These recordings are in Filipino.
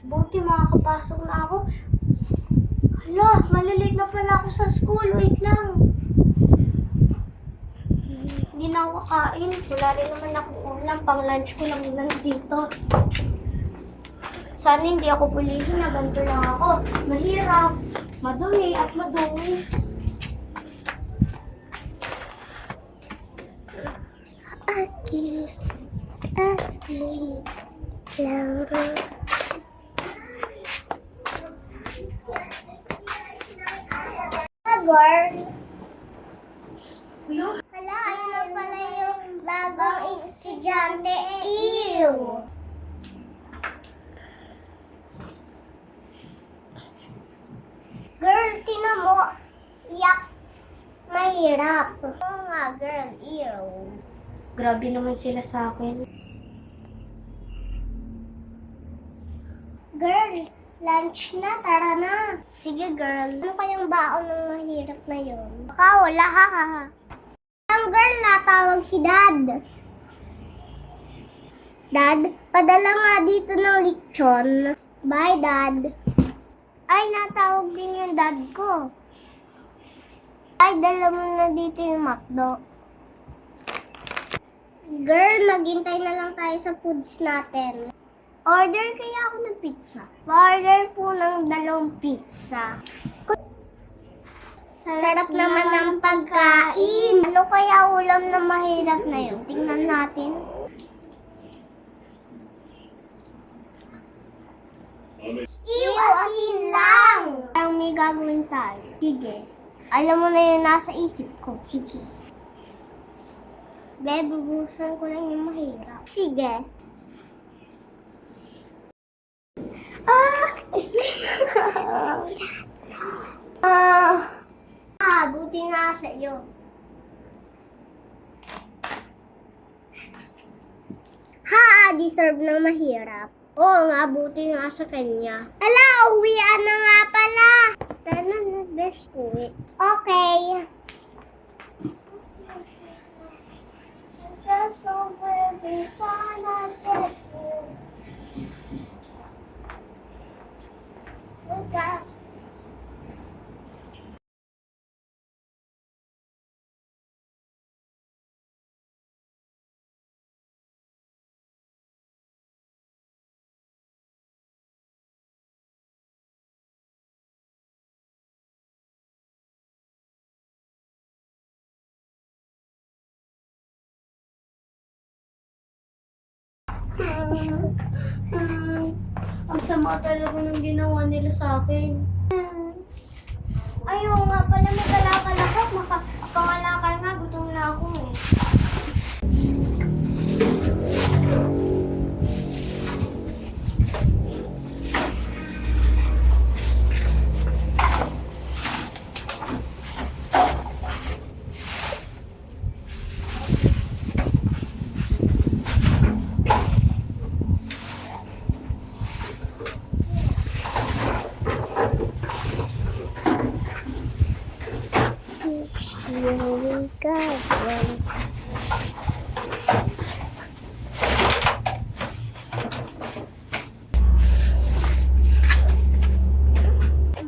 Buti makakapasok na ako. Hala, malilate na pala ako sa school. Wait lang. Hindi na ako kakain. Wala rin naman ako ulam. Pang lunch ko lang nandito. Sana hindi ako pulihin na ganito lang ako. Mahirap, madumi at madungis. Aki lang. Girl. Hala, ayun na pala yung bagong estudyante. Ew! Girl, tinan mo. Yak. Mahirap. Oo nga, girl. Ew. Grabe naman sila sa akin. Girl, lunch na. Tara na. Sige, girl. Ano kayang baon ng mahirap na yun? Baka wala, ha. Ang girl, natawag si Dad. Dad, padala nga dito ng lechon. Bye, Dad. Ay, natawag din yung dad ko. Ay, dala mo na dito yung McDo. Girl, maghintay na lang tayo sa foods natin. Order kaya ako ng pizza. Order po ng 2 pizza. Sarap naman ng pagkain. Ano kaya ulam na mahirap na yun? Tingnan natin. Asin lang! Parang may gagawin tayo. Sige. Alam mo na yung nasa isip ko. Sige. Bubusan ko lang yung mahirap. Sige. Buti na sa iyo. Deserve ng mahirap. Oo nga, buti nga sa kanya. Ala, uwian na nga pala. Tara na, best uwi. Okay. Just over every time I get you. Look out. Ang sama talaga ng ginawa nila sa akin. Ayaw nga pala, may kalakal ako. Pangalakal nga, gutom na ako eh.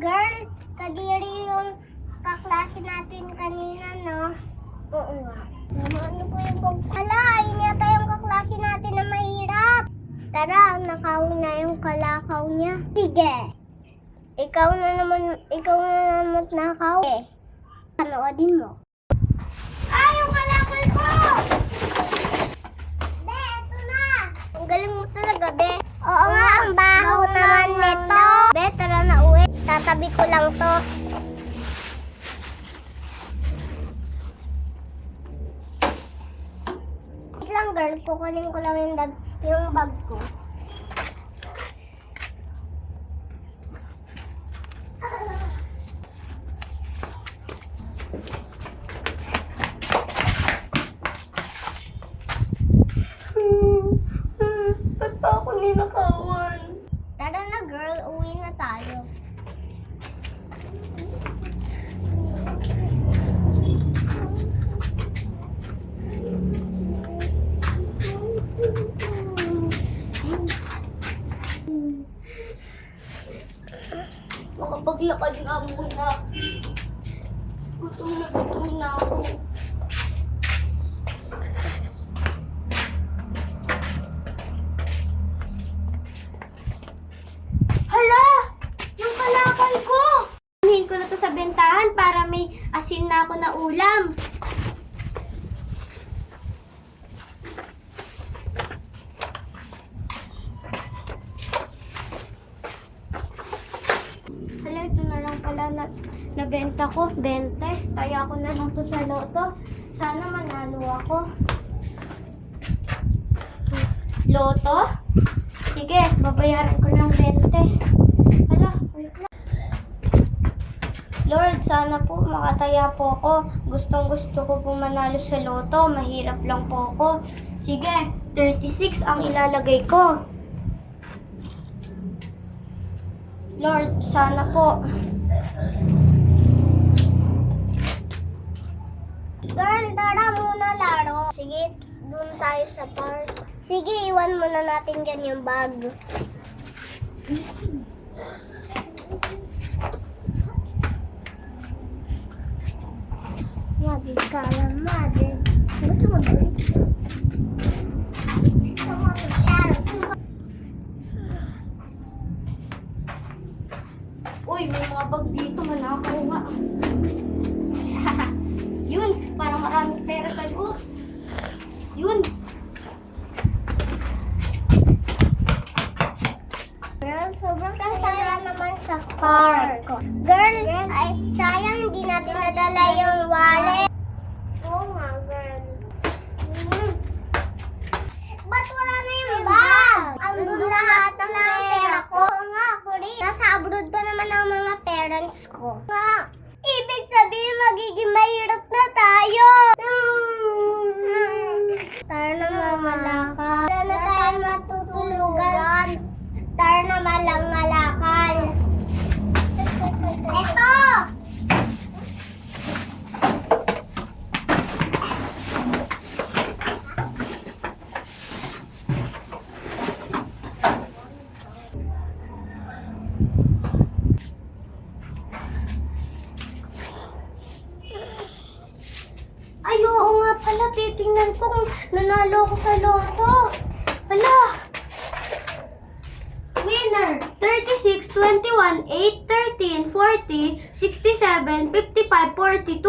Girl, kadiri yung kaklase natin kanina, no? Oo nga. Ano po yung Hala, yun yata yung kaklase natin na mahirap. Tara, nakaw na yung kalakaw niya. Sige. Ikaw na naman nakaw. Panoodin mo. Ay, yung kalakal ko! Be, eto na! Ang galing mo talaga, Be. Oo nga, ang baho naman nito. Be, tara na uwi. Tatabi ko lang to. Wait lang, girl. Kukunin ko lang yung bag ko. Ba't pa ako ninakawan? Tara na, girl. Uwi na tayo. lakad nga muna. Gutom na ako. Hala! Yung kalakal ko! Anuhin ko na to sa bentahan para may asin na ako na ulam. Hala, ito na lang pala nabenta ko. 20. Kaya ako na lang to sa loto. Sana manalo ako. Loto? Sige, babayaran ko ng 20. Hala, wait lang. Lord, sana po makataya po ako. Gustong gusto ko po manalo sa loto. Mahirap lang po ako. Sige, 36 ang ilalagay ko. Lord, sana po. Girl, tara muna laro. Sige, doon tayo sa park. Sige, iwan muna natin dyan yung bag. Madi ka lang, Madi. Gusto mo doon? Gusto mo siya. Uy, may mga bag dito. Manakaw nga. Yun, parang maraming pera sa loob. Yun. Girl, sobrang saya naman sa park. Girl, ay sayang hindi natin nadala yung wallet. Oo nga, girl. Ba't wala na yung bag? Andun lahat ng pera ko. Oo nga, ako rin. Nasa abroad pa naman ang mga parents ko. Nga. Ibig sabihin, magiging mahirap na tayo. Tara na, Mama Laka. Wala na tayo matutulugan. Tara na, Malang Malakal. Eto! Ay, oo nga pala. Titingnan ko kung nanalo ako sa loto. Hala! Winner! 36, 21, 8, 13, 40, 67, 55, 42.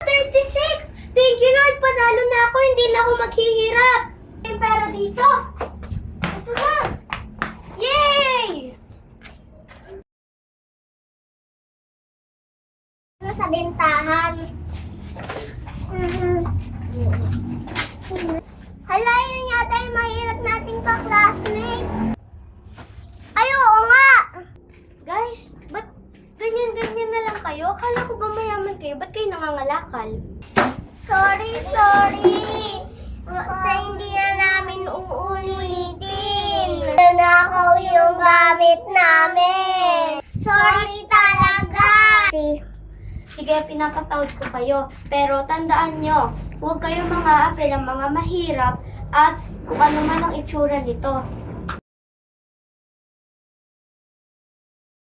36! Thank you, Lord. Panalo na ako. Hindi na ako maghihirap. Yung pera dito. Ito na. Yay! Ano sa bentahan? Hala, yun yata yung mahirap nating ka-classmate. Ay, oo nga! Guys, ba't ganyan-ganyan na lang kayo? Akala ko ba mayaman kayo? Ba't kayo nangangalakal? Sorry. Sa hindi na namin uulitin. Nanakaw yung gamit namin. Sorry talaga. Sige, pinapatawad ko kayo. Pero tandaan nyo, huwag kayong mga apel ng mga mahirap at kung ano man ang itsura nito.